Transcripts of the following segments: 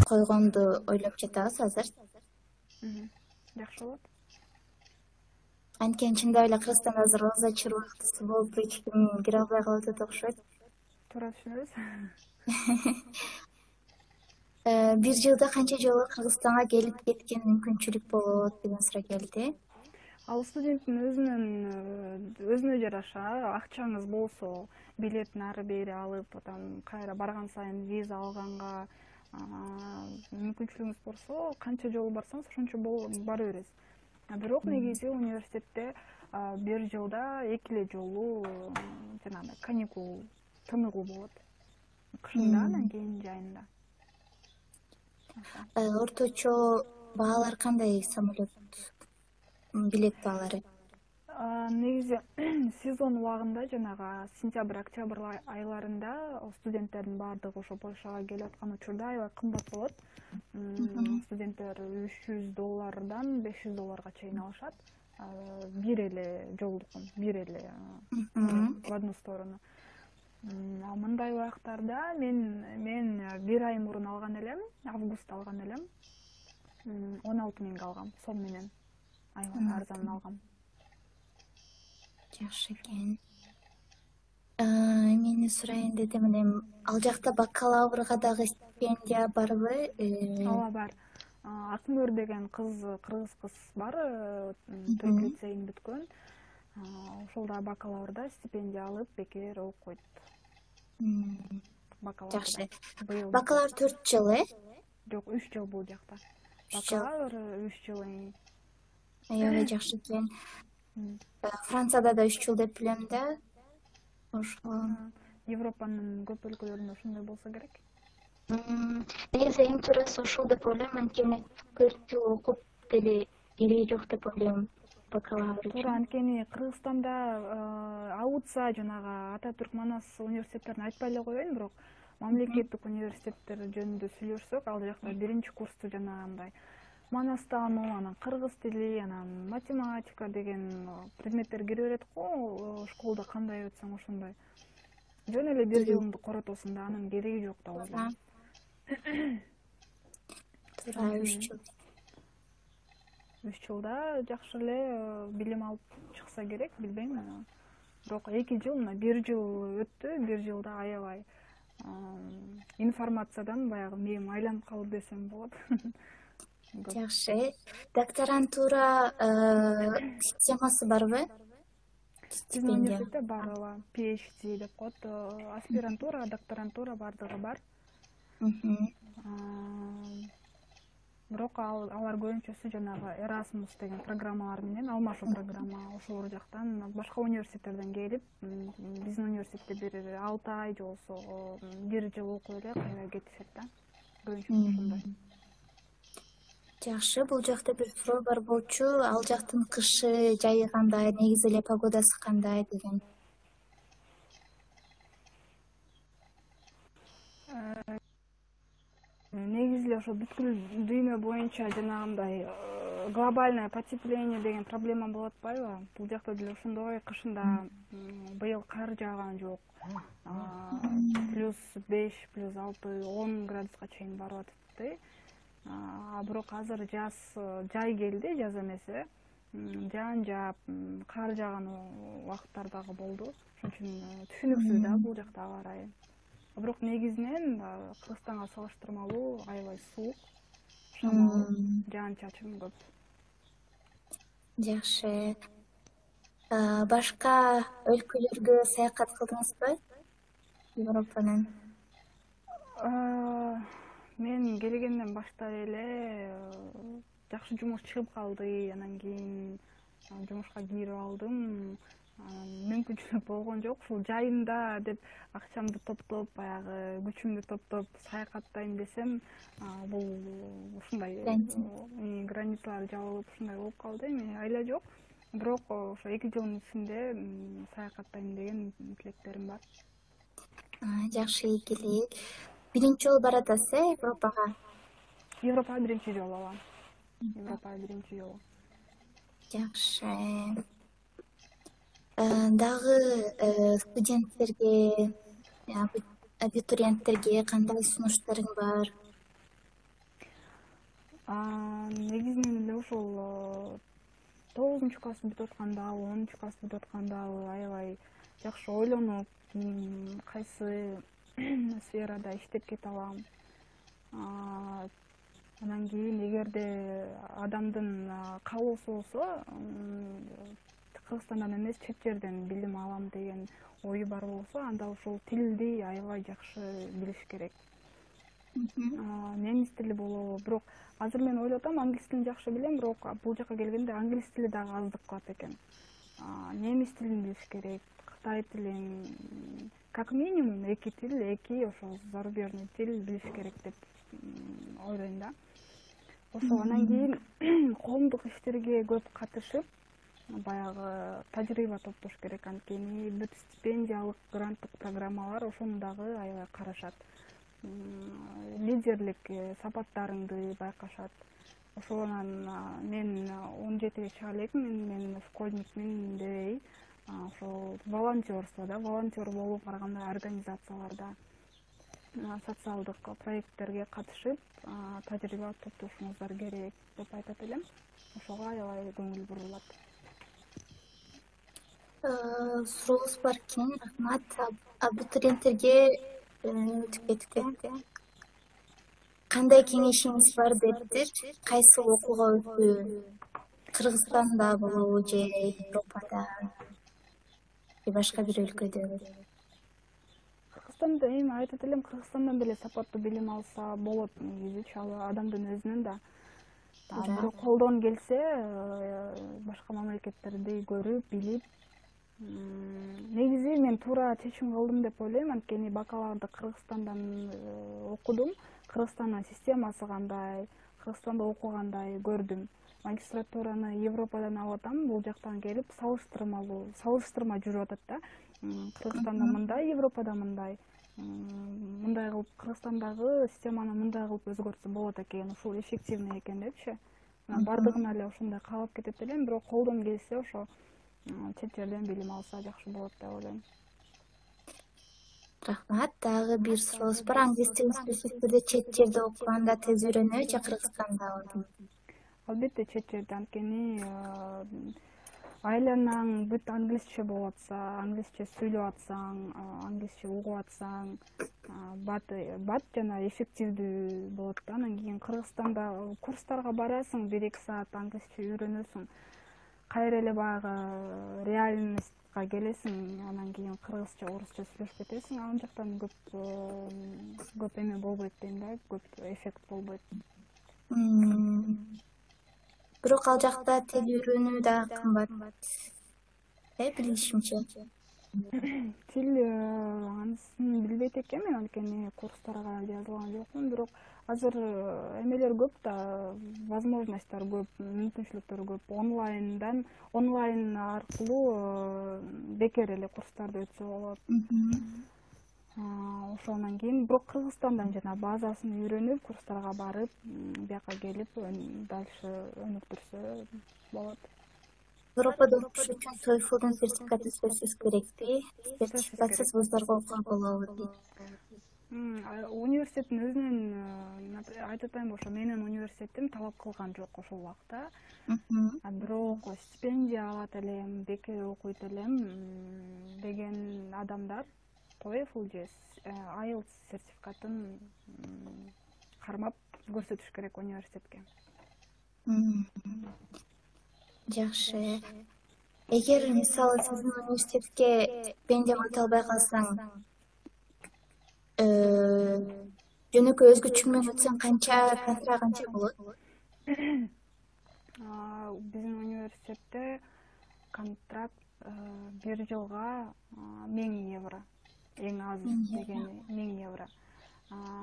койгонду ойлоп жатабыз азыр. Жакшы болот. Анткени чындап эле Кыргызстанда азыр ооз ачыр убактысы болуп, эч ким кире албай калып атат окшойт. Туура түшүнөбүз. Бир жылда канча жолу Кыргызстанга келип кеткен мүмкүнчүлүк болот деген суроо келди. Ал студенттин өзүнө жараша, акчаңыз болсо, билетин ары бери алып, там кайра барган сайын виза алганга мүмкүнчүлүгүңүз болсо, канча жолу барсаңыз ошончо бара бересиз. Бирок негизи университетте бир жылда 2 жолу жанагындай каникул, тыныгуу болот. Кышында, анан кийин жайында. Орточо баалар кандай самолет билет баалары? Негизи сезон убагында жанагы сентябрь-октябрь айларында студенттердин баардыгы ошо Польшага келип аткан учурда аябай кымбат болот. Студенттер $300 $500 чейин алышат. Бир эле жолдукун, бир эле в одну сторону. Мындай убактарда мен бир ай мурун алган элем, августта алган элем. 16 миңге алгам, сом менен. Аябай арзан алгам. Жакшы экен. Эмнени сурайын дедим эле, ал жакта бакалаврга дагы стипендия барбы? Ооба, бар. Акнур деген кыргыз кыз бар, Түрк лицейин бүткөн. Ошол да бакалаврда стипендия алып бекер окуйт. Жакшы. Бакалавр 4 жыл, Жок, 3 жыл бул жакта. Бакалавр 3 жыл. Аябай жакшы экен. Францияда да 3 жыл деп билем да. Ошо Европанын көп өлкөлөрүндө ошондой болсо керек. Негизи эң туурасы ошол деп ойлойм, анткени 4 жыл окуп деле кереги жок деп ойлойм бакалавр. Туура, анткени Кыргызстанда аутса жанагы Ататүрк Манас университеттерин айтпай эле коеюн, бирок мамлекеттик университеттер жөнүндө сүйлөшсөк, ал жакта биринчи курсту жанагындай Манастануу, анан кыргыз тили, анан математика деген предметтер кире берет го, школда кандай өтсөң ошондой. Жөн эле бир жылыңды коротосуң да, анын кереги жок деп ойлойм. Туура, 3 жыл. 3 жылда жакшы эле билим алып чыкса керек, билбейм. Бирок 2 жыл, мына 1 жыл өттү, 1 жылда аябай информациядан баягы мээм айланып калды десем болот. Жакшы. Докторантура системасы барбы? Биздин университетте бар, ооба, PhD деп коет. Аспирантура, докторантура бардыгы бар. Бирок алар көбүнчөсү жанагы Erasmus деген программалар менен, алмашуу программа, ошол жактан башка университеттерден келип, биздин университетте бир 6 ай же болсо 1 жыл окуп эле кайра кетишет да. Көбүнчөсү ошондой. Жакшы, бул жакта бир суроо бар болчу, ал жактын кышы, жайы кандай, негизи эле погодасы кандай деген. Негизи эле ошо бүткүл дүйнө боюнча жанагындай глобальное потепление деген проблема болуп атпайбы? Бул жакта деле ошондой, кышында быйыл кар жааган жок. +5, +6, 10 градуска чейин барып атты. Бирок азыр жай келди, жаз эмесе. Жаан жаап, кар жааган убакыттар дагы болду. Ошон үчүн түшүнүксүз да бул жакта аба ырайы. Бирок негизинен Кыргызстанга салыштырмалуу аябай суук, шамал, жаан-чачын көп. Жакшы. Башка өлкөлөргө саякат кылдыңызбы? Европанын. Мен келгенден баштап эле жакшы жумуш чыгып калды, анан кийин жумушка кирип алдым. Мүмкүнчүлүк болгон жок, ушул жайында деп акчамды топтоп, баягы күчүмдү топтоп саякаттайм десем, бул ушундай границалар жабылып ушундай болуп калды. Эми айла жок. Бирок ошо 2 жылдын ичинде саякаттайм деген тилектерим бар. Жакшы ийгилик. Биринчи жолу баратасыз Европага? Европага биринчи жолу, ооба. Европага биринчи жолу. Жакшы. Дагы студенттерге, абитуриенттерге кандай сунуштарың бар? Негизинен эле ошол 9 класс бүтүп аткандагы, 10 класс бүтүп аткандагы аябай жакшы ойлонуп, кайсы сферада иштеп кете алам. Анан кийин эгерде адамдын каалоосу болсо, Кыргызстандан эмес чет жерден билим алам деген ою бар болсо, анда ушул тилди аябай жакшы билиш керек. Немис тили болобу, бирок азыр мен ойлоп атам, англис тилин жакшы билем, бирок бул жака келгенде англис тили дагы аздык кылат экен. Немис тилин билиш керек, кытай тилин, как минимум 2 тил, 2 ошол зарубежный тил билиш керек деп ойлойм да. Ошо анан кийин коомдук иштерге көп катышып, баягы тажрыйба топтош керек. Анткени бүт стипендиялык, гранттык программалар ошону дагы аябай карашат. Лидерлик сапаттарыңды байкашат. Ошондон мен 17-ге чыга элекмин, мен школьникмин дебей, ошол волонтерствода, волонтер болуп ар кандай организацияларда, социалдык проекттерге катышып, тажрыйба топтошуңуздар керек деп айтат элем. Ошого аябай көңүл бурулат. Сурообуз бар экен, рахмат. Абитуриенттерге өтүп кеттик. Кандай кеңешиңиз бар дептир? Кайсы окууга өтүү? Кыргызстанда болобу же Европада же башка бир өлкөдө? Кыргызстанда эми айтат элем, Кыргызстандан деле сапаттуу билим алса болот негизичи, ал адамдын өзүнүн да. Бирок колдон келсе, башка мамлекеттерди көрүп, билип, негизи мен туура чечим кылдым деп ойлойм. Анткени бакалаврды Кыргызстандан окудум. Кыргызстандын системасы кандай, Кыргызстанда окугандай көрдүм. Магистратураны Европадан алып атам, бул жактан келип салыштырма жүрүп атат да. Кыргызстанда мындай, Европада мындай. Мындай кылып Кыргызстандагы системаны мындай кылып өзгөртсө болот экен, ушул эффективный экен депчи. Бардыгына эле ошондой каалап кетет элем, бирок колдон келсе ошо чет жерден билим алса жакшы болот деп ойлойм. Рахмат. Дагы бир сурообуз бар. Англис тилин сөзсүз түрдө чет жерде окуганда тез үйрөнөбү же Кыргызстандабы? Албетте чет жерде, анткени айланаң бүт англисче болуп атса, англисче сүйлөп атсаң, англисче угуп атсаң, бат жана эффективдүү болот да. Анан кийин Кыргызстанда курстарга барасың, 1-2 саат англисче үйрөнөсүң. Кайра эле баягы реальностька келесиң, анан кийин кыргызча, орусча сүйлөшүп кетесиң. Ал жактан көп эме болбойт дейм да, көп эффект болбойт. Бирок ал жакта тил үйрөнүү да кымбат. Билишимче. Тил анысын билбейт экенмин, анткени курстарга жазылган жокмун, бирок азыр эмелер көп да, возможностьтор көп, мүмкүнчүлүктөр көп. Онлайн аркылуу бекер эле курстарды өтсө болот. Ошондон кийин бирок Кыргызстандан жана базасын үйрөнүп, курстарга барып, бияка келип, дальше өнүктүрсө болот. Европада окуш үчүн TOEFL сертификаты сөзсүз керекпи? Сертификатсыз вуздарга окууга болобу? Университеттин өзүнүн айтып атайын, ошо менин университетим талап кылган жок ошол убакта. Бирок стипендия алат элем, бекер окуйт элем деген адамдар TOEFL же IELTS сертификатын кармап көрсөтүш керек университетке. Жакшы. Эгер мисалы сиздин университетке стипендия ката албай калсаң, жөнөкөй өзгөчө менен өтсөң контракт канча болот? Биздин университетте контракт 1 жылга 1000 евро. Эң аз дегени 1000 евро.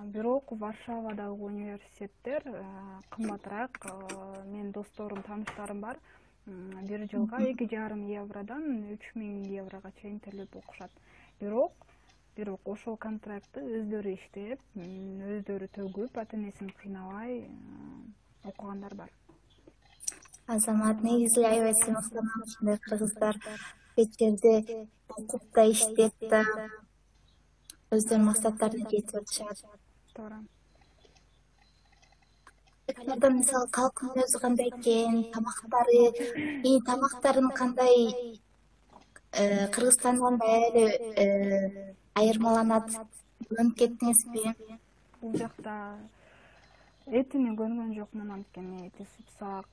Бирок Варшавадагы университеттер кымбатыраак. Мен досторум, тааныштарым бар. 1 жылга 2,5 евродан 3000 еврого чейин төлөп окушат. Бирок ошол контрактты өздөрү иштеп, өздөрү төгүп, ата-энесин кыйнабай окугандар бар. Азамат, негизи аябай сыймыктанам, ушундай кыргыздар чет жерде окуп да, иштеп да өздөрүнүн максаттарына жетип атышат. Туура. Поляктердин мисалы калктын өзү кандай экен, тамактары, тамактарын кандай, Кыргызстандан эле айырмаланат? Көрүнүп кеттиңизби? Бул жакта этини көргөн жокмун, анткени эти супсак,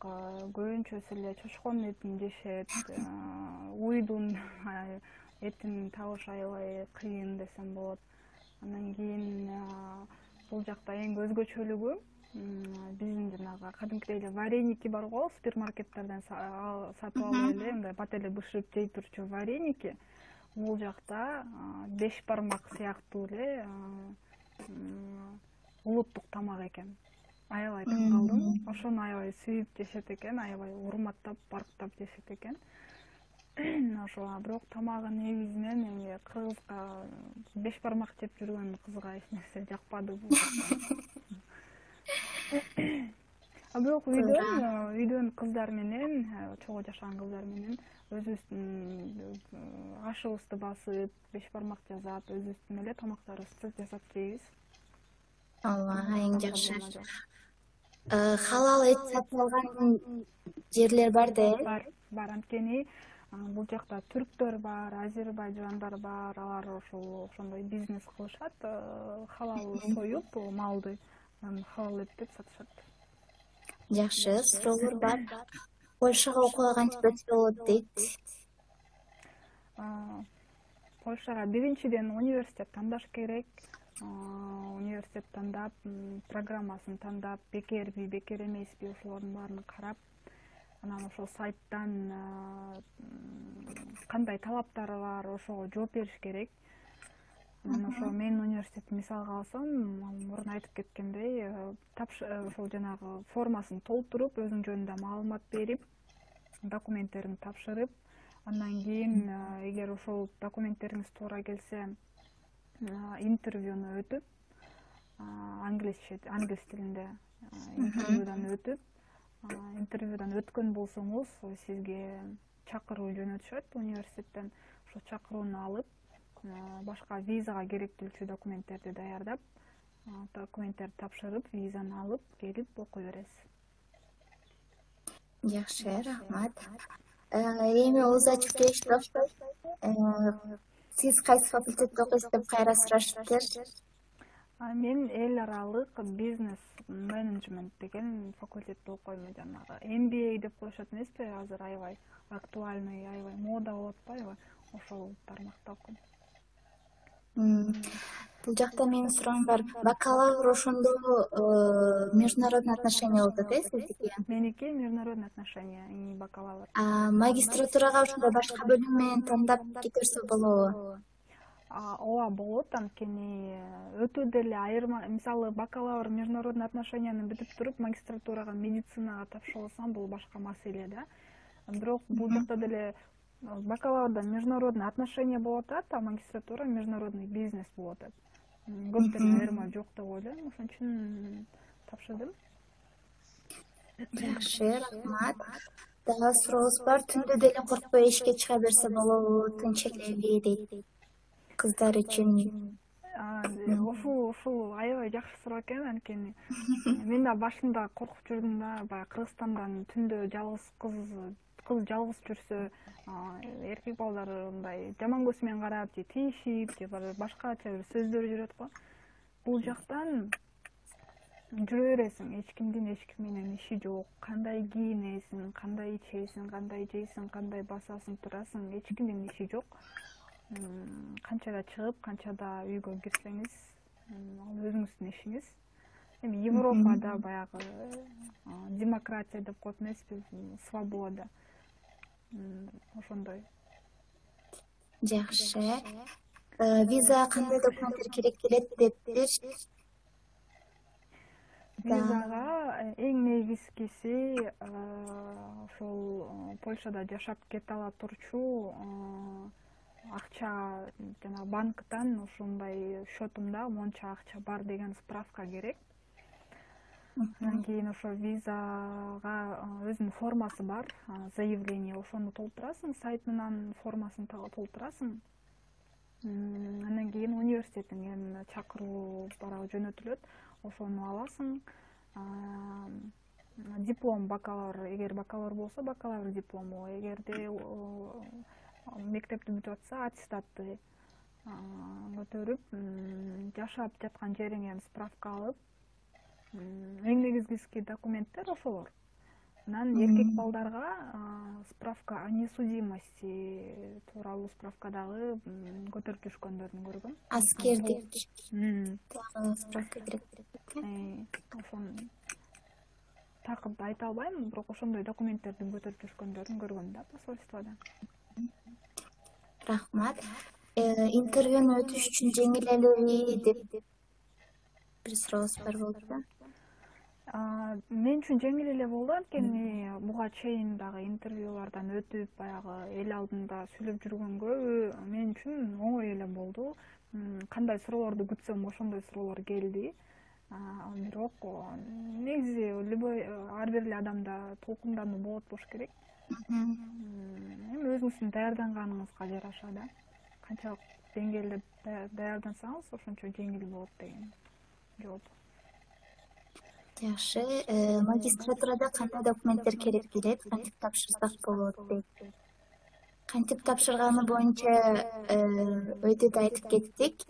көбүнчөсү эле чочконун этин жешет, уйдун этин табыш аябай кыйын десем болот. Андан кийин бул жакта эң өзгөчөлүгү биздин жанагы кадимкидей эле вареники бар го, супермаркеттерден сатып алып эле мындай бат эле бышырып жей турчу вареники. Бул жакта беш бармак сыяктуу эле улуттук тамак экен. Аябай таң калдым. Ошону аябай сүйүп жешет экен, аябай урматтап, барктап жешет экен. Ошо, бирок тамагы негизинен эми кыргызга беш бармак жеп жүргөн кызга эч нерсе жакпады бул. Бирок үйдөн кыздар менен, чогуу жашаган кыздар менен өзүбүздүн ашыбызды басып, беш бармак жасап, өзүбүздүн эле тамактарыбызды жасап жейбиз. Ооба, эң жакшы. Халал эт сатып алган жерлер бар да, Бар, анткени бул жакта түрктөр бар, азербайжандар бар, алар ошондой бизнес кылышат, халал союп малды халал эт деп сатышат. Жакшы, суроолор бар. Польшага окууга кантип өтсө болот дейт? Польшага биринчиден университет тандаш керек. Университет тандап, программасын тандап, бекерби, бекер эмеспи, ошолордун баарын карап, анан ошол сайттан кандай талаптары бар, ошого жооп бериш керек. Анан ошо менин университетти мисалга алсам, мурун айтып кеткендей, ошол жанагы формасын толтуруп, өзүң жөнүндө маалымат берип, документтериңди тапшырып, андан кийин эгер ошол документтериңиз туура келсе, интервьюну өтүп, англис тилинде интервьюдан өтүп, интервьюдан өткөн болсоңуз, сизге чакыруу жөнөтүшөт университеттен. Ошо чакырууну алып, башка визага керектүүлчү документтерди даярдап, документтерди тапшырып, визаны алып, келип окуй бересиз. Жакшы, рахмат. Эми ооз ачып келишти окшойт. Сиз кайсы факультетте окуйсуз деп кайра сурашыптыр. Мен эл аралык бизнес менеджмент деген факультетте окуйм. Жанагы MBA деп коюшат эмеспи, азыр аябай актуальный, аябай мода болуп атпайбы? Ошол тармакта окуйм. Бул жакта менин суроом бар. Бакалавр ошондо международный отношения болуп атат, сиздики? Меники международный отношения, бакалавр. Магистратурага ошондой башка бөлүм менен тандап кетерсе болобу? Ооба, болот, анткени өтө деле айырма, мисалы бакалавр международный отношенияны бүтүп туруп, магистратурага медицинага тапшырып алсам, бул башка маселе да. Бирок бул жакта деле бакалаврда международный отношения болуп атат, а магистратура международный бизнес болуп атат. Көп деле айырма жок деп ойлойм, ошон үчүн тапшырдым. Жакшы, рахмат. Дагы сурообуз бар. Түндө деле коркпой эшикке чыга берсе болобу, тынч элеби дейт. Кыздар үчүн. Ушул аябай жакшы суроо экен, анткени мен да башында коркуп жүрдүм да, баягы Кыргызстандан түндө жалгыз кыз жалгыз жүрсө, эркек балдар мындай жаман көз менен карап, же тийишип, же башкача бир сөздөр жүрөт го. Бул жактан жүрө бересиң, эч ким менен иши жок. Кандай кийинесиң, кандай ичесиң, кандай жейсиң, кандай басасың, турасың, эч кимдин иши жок. Канчада чыгып, канчада үйгө кирсеңиз, ал өзүңүздүн ишиңиз. Эми Европада баягы демократия деп коет эмеспи, свобода. Ошондой. Жакшы. Виза кандай документтер керек келет дептир? Визага эң негизгиси ошол Польшада жашап кете ала турчу акча, жана банктан ушундай счетумда монча акча бар деген справка керек. Андан кийин ошо визага өзүнүн формасы бар, заявление, ошону толтурасың, сайтынан формасын толтурасың. Андан кийин университетиңен чакыруу барабы жөнөтүлөт, ошону аласың. диплом бакалавр, эгер бакалавр болсо бакалавр диплому, эгерде мектепти бүтүп атса аттестатты көтөрүп, жашап жаткан жериңен справка алып, эң негизгиси документтер ошолор. Анан эркек балдарга справка о несудимости тууралуу справкадагы көтөрүп жүрүшкөндөрүн көргөм. Аскердик справка керек. Ошону такып айта албайм, бирок ошондой документтердин көтөрүп жүрүшкөндөрүн көргөм да посольстводо. Рахмат. Интервьюну өтүш үчүн жеңил элеби деп бир сурообуз бар болду. Мен үчүн жеңил эле болду, анткени буга чейин дагы интервьюлардан өтүп, баягы эл алдында сүйлөп жүргөнгө мен үчүн оңой эле болду. Кандай суроолорду күтсөм, ошондой суроолор келди. Бирок негизи любой ар бир эле адамда толкундануу болот болуш керек. Эми өзүңүздүн даярданганыңызга жараша да. Канчалык деңгээлде даярдансаңыз, ошончо жеңил болот деген жооп. Жакшы. Магистратурада кандай документтер керек келет, кантип тапшырсак болот дейт. Кантип тапшырганы боюнча өйдө айтып кеттик.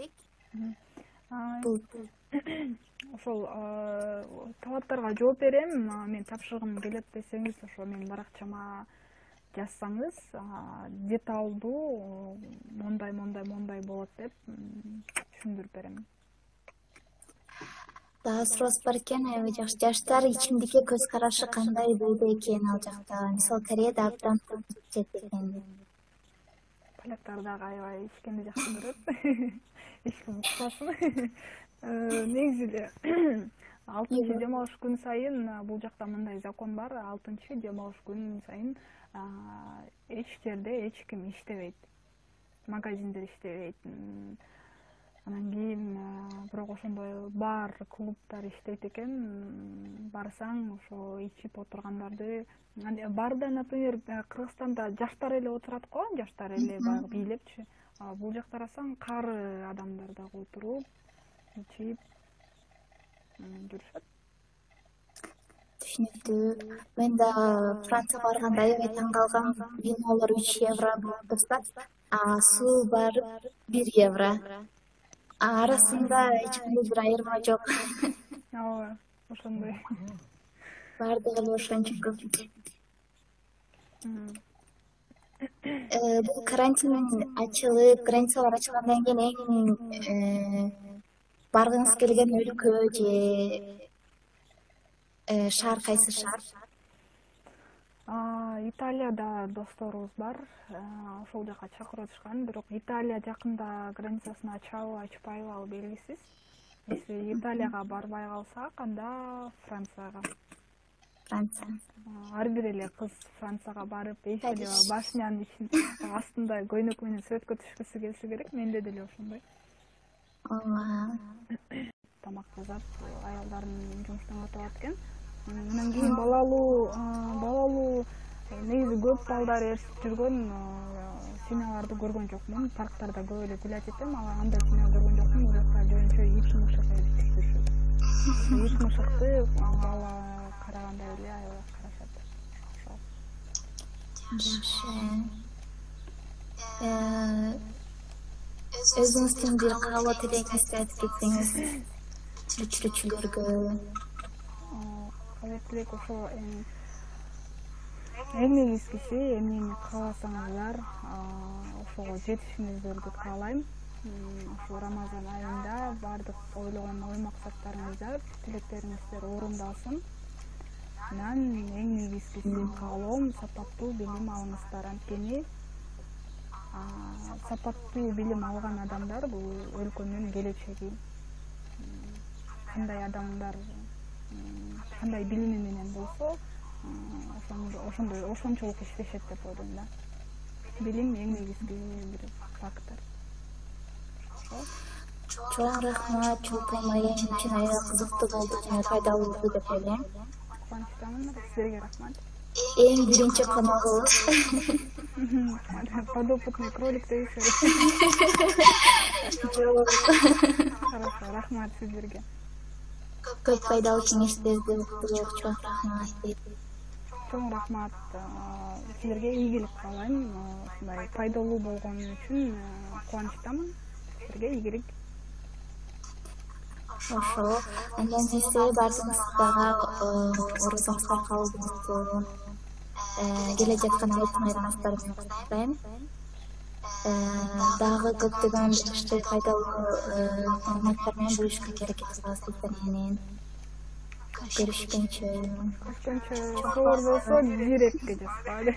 Ошол талаптарга жооп берем. Мен тапшыргым келет десеңиз, ошо менин баракчама жазсаңыз, деталдуу мондай болот деп түшүндүрүп берем. Дагы сурообуз бар экен, аябай жакшы. Жаштар ичимдикке көз карашы кандай бойдо экен ал жакта? Мисалы Кореяда абдан көп ичет экен. Поляктар дагы аябай ичкенди жакшы көрөт. Эч ким укпасын. Негизи эле 6 дем алыш күн сайын бул жакта мындай закон бар. 6 дем алыш күн сайын эч жерде эч ким иштебейт. Магазиндер иштебейт. Анан кийин бирок ошондой бар, клубтар иштейт экен. Барсаң, ошо ичип отургандарды барда, например, Кыргызстанда жаштар эле отурат го, жаштар эле баягы бийлепчи. Бул жакта карасаң, кары адамдар дагы отуруп, ичип жүрүшөт. Түшүнүктүү. Мен да Францияга барганда аябай таң калгам. Винолор 3 евро болуп турса, суу барып 1 евро. Арасында эч кандай бир айырма жок. Ооба, ошондой. Бардыгы эле ошончо көп. Бул карантин ачылып, границалар ачылгандан кийин эң баргыңыз келген өлкө же шаар кайсы шаар? Италияда досторубуз бар, ошол жака чакырып атышкан, бирок Италия жакында границасын ачабы, ачпайбы ал белгисиз. Если Италияга барбай калсак, анда Францияга. Франция. Ар бир эле кыз Францияга барып, эч эле башнянын ичин астында көйнөк менен сүрөткө түшкүсү келсе керек, менде деле ошондой. Тамак жасап, аялдардын жумуштан өтүп экен. Анан кийин балалуу негизи көп балдар ээрчип жүргөн семьяларды көргөн жокмун. Парктарда көп эле гулять этем, андай семья көргөн жокмун. Бул жакта жөнчө ит мышык ээрчип жүрүшөт. Ит мышыкты бала карагандай эле аябай карашат. Жакшы. Өзүңүздүн бир каалоо тилегиңизди айтып кетсеңиз, жүрүүчүлөргө. Алек ошо эң негизгиси эмнени кааласаңыздар, ошого жетишиңиздерди каалайм. Ошо Рамазан айында бардык ойлогон ой максаттарыңыздар, тилектериңиздер орундалсын. Анан эң негизгиси каалоом сапаттуу билим алыңыздар, анткени сапаттуу билим алган адамдар бул өлкөнүн келечеги. Кандай адамдар кандай билими менен болсо, ошончолук иштешет деп ойлойм да. Билим эң негизги бир фактор. Чоң рахмат, чолпон айым үчүн аябай кызыктуу болду жана пайдалуу болду деп ойлойм. Кубанычтамын, силерге рахмат. Эң биринчи коногубуз. Подопытный кролик дейсиз. Жок. Хорошо, рахмат сиздерге. көп пайдалуу кеңештерди уктуруп чоң рахмат дейт. Чоң рахмат. Силерге ийгилик каалайм. Ушундай пайдалуу болгон үчүн кубанычтамын. Силерге ийгилик. Ошо. Андан эсе бардыгыңызга оорусуңуздар кабыл келе жаткан айрым айрымыңыздарды куттуктайм. Дагы көптөгөн жакшы пайдалуу маалыматтар менен бөлүшкөнгө аракет кылабыз сиздер менен. Görüşкөнчө. Соор болсо директке жазгыла.